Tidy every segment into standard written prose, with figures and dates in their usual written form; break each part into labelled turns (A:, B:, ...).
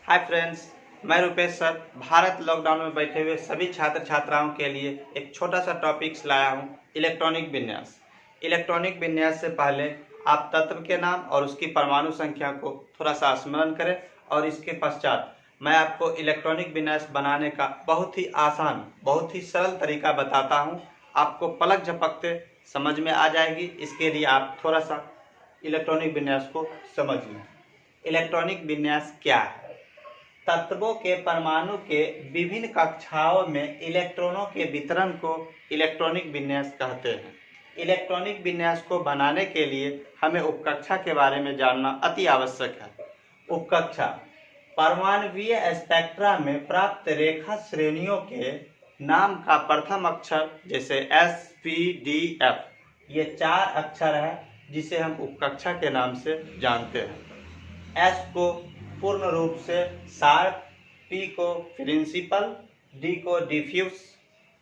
A: Hi friends, मैं Rupesh sir Bharat lockdown में बैठे हुए सभी छात्र छात्राओं के लिए एक छोटा सा टॉपिक्स लाया हूँ। इलेक्ट्रॉनिक विन्यास। इलेक्ट्रॉनिक विन्यास से पहले आप तत्व के नाम और उसकी परमाणु संख्या को थोड़ा सा स्मरण करें और इसके पश्चात मैं आपको इलेक्ट्रॉनिक विन्यास बनाने का बहुत ही आसान, बहुत ही सरल तरीका बताता हूँ। आपको पलक झपकते समझ में आ जाएगी। इसके लिए आप थोड़ा सा इलेक्ट्रॉनिक विन्यास को समझ लें। इलेक्ट्रॉनिक विन्यास क्या है? तत्वों के परमाणु के विभिन्न कक्षाओं में इलेक्ट्रॉनों के वितरण को इलेक्ट्रॉनिक विन्यास कहते हैं। इलेक्ट्रॉनिक विन्यास को बनाने के लिए हमें उपकक्षा के बारे में जानना अति आवश्यक है। उपकक्षा परमाणुवीय स्पेक्ट्रा में प्राप्त रेखा श्रेणियों के नाम का प्रथम अक्षर, जैसे एस पी डी एफ, ये 4 अक्षर है जिसे हम उपकक्षा के नाम से जानते हैं। एस को पूर्ण रूप से शार्प, पी को प्रिंसिपल, डी को डिफ्यूज,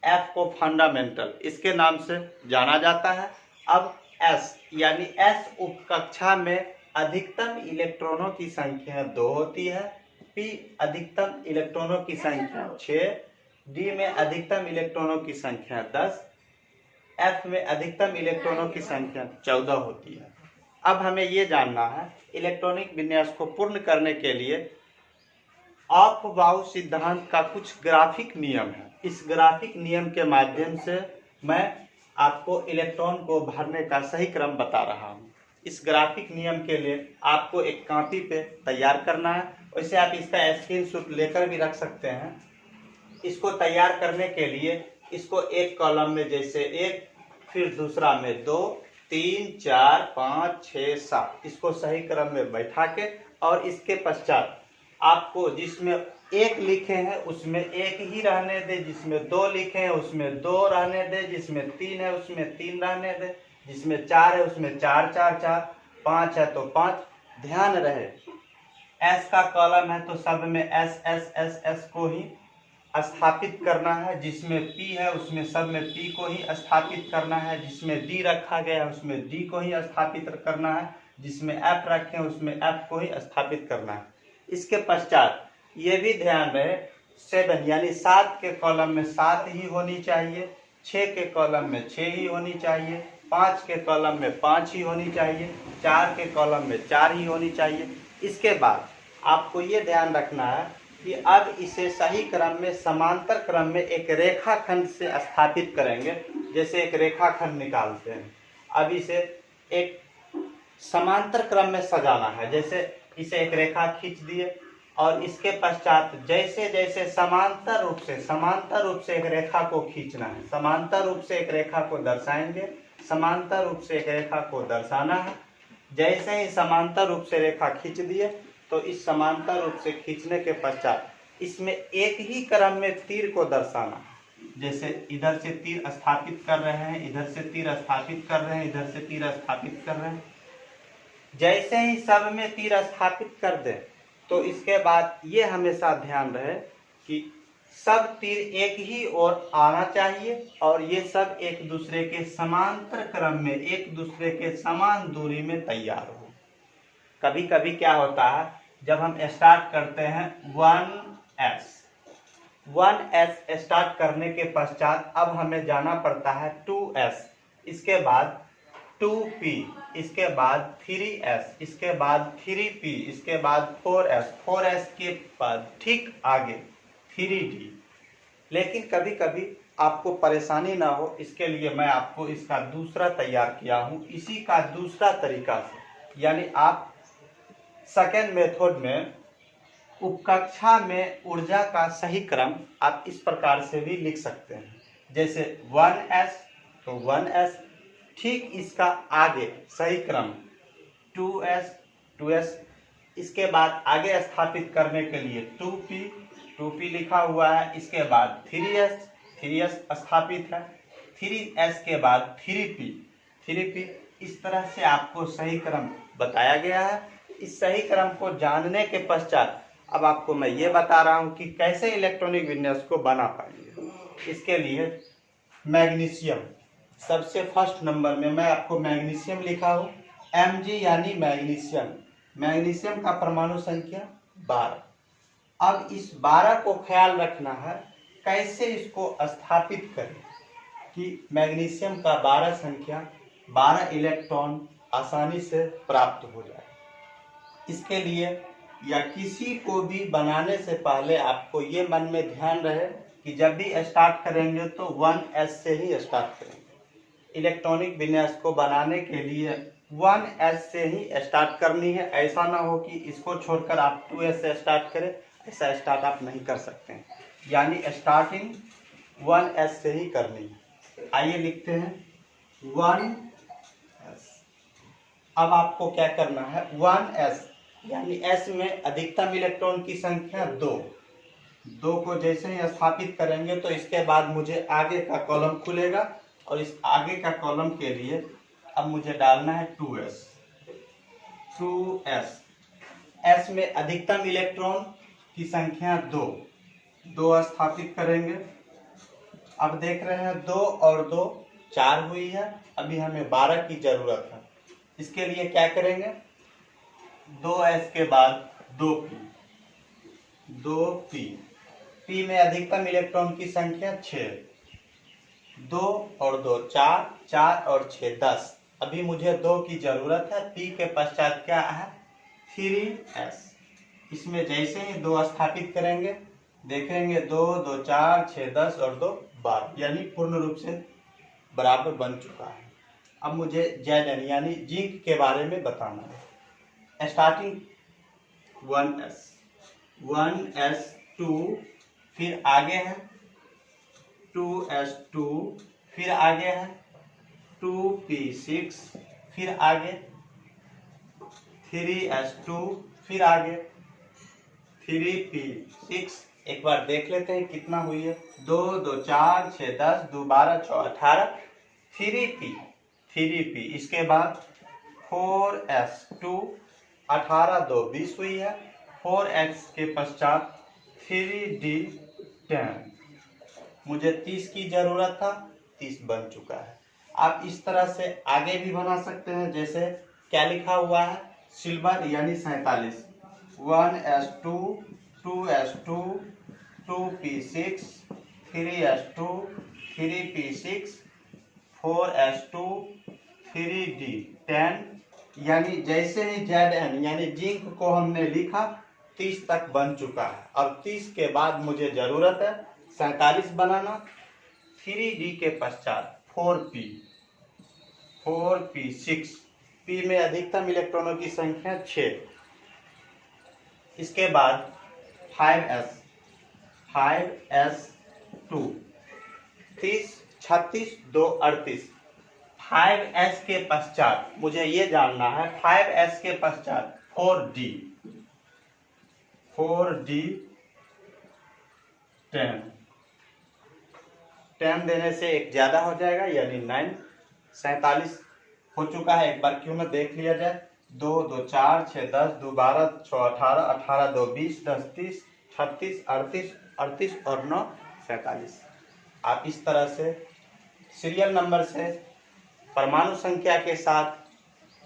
A: एफ को फंडामेंटल इसके नाम से जाना जाता है। अब एस यानी एस उपकक्षा में अधिकतम इलेक्ट्रॉनों की संख्या 2 होती है, पी अधिकतम इलेक्ट्रॉनों की संख्या 6, डी में अधिकतम इलेक्ट्रॉनों की संख्या 10, एफ में अधिकतम इलेक्ट्रॉनों की संख्या 14 होती है। अब हमें ये जानना है इलेक्ट्रॉनिक विन्यास को पूर्ण करने के लिए ऑफ-बाउ सिद्धांत का कुछ ग्राफिक नियम है। इस ग्राफिक नियम के माध्यम से मैं आपको इलेक्ट्रॉन को भरने का सही क्रम बता रहा हूँ। इस ग्राफिक नियम के लिए आपको एक कॉपी पे तैयार करना है। वैसे आप इसका स्क्रीनशॉट लेकर भी रख सकते हैं। इसको तैयार करने के लिए इसको एक कॉलम में जैसे 1, फिर दूसरा में 2, 3, 4, 5, 6, 7 इसको सही क्रम में बैठा के, और इसके पश्चात आपको जिसमें 1 लिखे हैं उसमें 1 ही रहने दे, जिसमें 2 लिखे हैं उसमें 2 रहने दे, जिसमें 3 है उसमें 3 रहने दे, जिसमें 4 है उसमें 4 4 4, 5 है तो 5। ध्यान रहे एस का कॉलम है तो सब में एस एस एस एस को ही स्थापित करना है, जिसमें पी है उसमें सब में पी को ही स्थापित करना है, जिसमें डी रखा गया है उसमें डी को ही स्थापित करना है, जिसमें एफ रखे हैं उसमें एफ को ही स्थापित करना है। इसके पश्चात ये भी ध्यान रहे 7 यानी 7 के कॉलम में 7 ही होनी चाहिए, 6 के कॉलम में 6 ही होनी चाहिए, 5 के कॉलम में 5 ही होनी चाहिए, 4 के कॉलम में 4 ही होनी चाहिए। इसके बाद आपको ये ध्यान रखना है कि अब इसे सही क्रम में समांतर क्रम में एक रेखाखंड से स्थापित करेंगे। जैसे एक रेखाखंड निकालते हैं, अब इसे एक समांतर क्रम में सजाना है। जैसे इसे एक रेखा खींच दिए और इसके पश्चात जैसे जैसे समांतर रूप से एक रेखा को खींचना है, समांतर रूप से एक रेखा को दर्शाएंगे, समांतर रूप से एक रेखा को दर्शाना है। जैसे ही समांतर रूप से रेखा खींच दिए तो इस समांतर रूप से खींचने के पश्चात इसमें एक ही क्रम में तीर को दर्शाना है। जैसे इधर से तीर स्थापित कर रहे हैं, इधर से तीर स्थापित कर रहे हैं, इधर से तीर स्थापित कर रहे हैं। जैसे ही सब में तीर स्थापित कर दें तो इसके बाद ये हमेशा ध्यान रहे कि सब तीर एक ही ओर आना चाहिए और ये सब एक दूसरे के समांतर क्रम में एक दूसरे के समान दूरी में तैयार हो। कभी कभी क्या होता है जब हम स्टार्ट करते हैं 1s स्टार्ट करने के पश्चात अब हमें जाना पड़ता है 2s, इसके बाद 2p, इसके बाद 3s, इसके बाद 3p, इसके बाद 4s के बाद ठीक आगे 3d। लेकिन कभी कभी आपको परेशानी ना हो इसके लिए मैं आपको इसका दूसरा तैयार किया हूँ, इसी का दूसरा तरीका से। यानी आप सेकेंड मेथड में उपकक्षा में ऊर्जा का सही क्रम आप इस प्रकार से भी लिख सकते हैं। जैसे 1s तो 1s, ठीक इसका आगे सही क्रम 2s, इसके बाद आगे स्थापित करने के लिए 2p लिखा हुआ है, इसके बाद 3s स्थापित है, 3s के बाद 3p। इस तरह से आपको सही क्रम बताया गया है। इस सही क्रम को जानने के पश्चात अब आपको मैं ये बता रहा हूँ कि कैसे इलेक्ट्रॉनिक विन्यास को बना पाएंगे। इसके लिए मैग्नीशियम सबसे फर्स्ट नंबर में मैं आपको मैग्नीशियम लिखा हूँ, Mg यानी मैग्नीशियम का परमाणु संख्या 12। अब इस 12 को ख्याल रखना है कैसे इसको स्थापित करें कि मैग्नीशियम का 12 संख्या 12 इलेक्ट्रॉन आसानी से प्राप्त हो जाए। इसके लिए या किसी को भी बनाने से पहले आपको ये मन में ध्यान रहे कि जब भी स्टार्ट करेंगे तो 1s से ही स्टार्ट करेंगे। इलेक्ट्रॉनिक विन्यास को बनाने के लिए 1s से ही स्टार्ट करनी है। ऐसा ना हो कि इसको छोड़कर आप 2s से स्टार्ट करें, ऐसा स्टार्ट आप नहीं कर सकते हैं। यानी स्टार्टिंग 1s से ही करनी है। आइए लिखते हैं 1s। अब आपको क्या करना है, 1s यानी s में अधिकतम इलेक्ट्रॉन की संख्या 2 को जैसे ही स्थापित करेंगे तो इसके बाद मुझे आगे का कॉलम खुलेगा और इस आगे का कॉलम के लिए अब मुझे डालना है 2s। s में अधिकतम इलेक्ट्रॉन की संख्या 2 स्थापित करेंगे। अब देख रहे हैं 2 और 2 4 हुई है। अभी हमें 12 की जरूरत है। इसके लिए क्या करेंगे, 2s के बाद 2p में अधिकतम इलेक्ट्रॉन की संख्या 6। 2 और 2 4 और 6 10। अभी मुझे 2 की जरूरत है। p के पश्चात क्या है, 3s। इसमें जैसे ही 2 स्थापित करेंगे देखेंगे 2 2 4 6 10 और 2 12, यानी पूर्ण रूप से बराबर बन चुका है। अब मुझे Zn यानी जिंक के बारे में बताना है। स्टार्टिंग 1s 2, फिर आगे है 2s2, फिर आगे है 2p6, फिर आगे 3s2, फिर आगे 3p6। एक बार देख लेते हैं कितना हुई है, 2 2 4 6 10 2 12 6 18, 3p। इसके बाद 4s2, 18 2 20 हुई है। 4x के पश्चात 3d10। मुझे 30 की जरूरत था, 30 बन चुका है। आप इस तरह से आगे भी बना सकते हैं। जैसे क्या लिखा हुआ है, सिल्वर यानी 47, 1s2, 2s2, 2p6, 3s2, 3p6, 4s2, 3d10। यानी जैसे ही Zn यानी जिंक को हमने लिखा 30 तक बन चुका है। अब 30 के बाद मुझे जरूरत है 47 बनाना। 3d के पश्चात 4p6, p में अधिकतम इलेक्ट्रॉनों की संख्या 6। इसके बाद 5s2, 30 36 2 38। 5s के पश्चात मुझे ये जानना है, 5s के पश्चात 4d10 देने से एक ज्यादा हो जाएगा यानी 9। 47 हो चुका है। एक बार क्यों ना देख लिया जाए, 2 2 4 6 10 2 12 6 18 18 2 20 10 30 36 38 38 और 9 47। आप इस तरह से सीरियल नंबर से परमाणु संख्या के साथ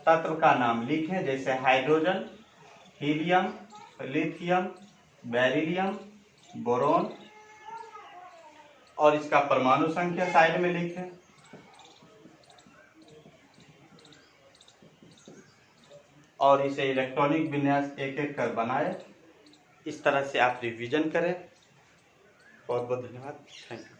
A: तत्व का नाम लिखें। जैसे hydrogen, helium, lithium, beryllium, boron, और इसका परमाणु संख्या साइड में लिखें। और इसे इलेक्ट्रॉनिक विन्यास एक एक कर बनाए। इस तरह से आप रिवीजन करें। बहुत बहुत धन्यवाद। Thank you.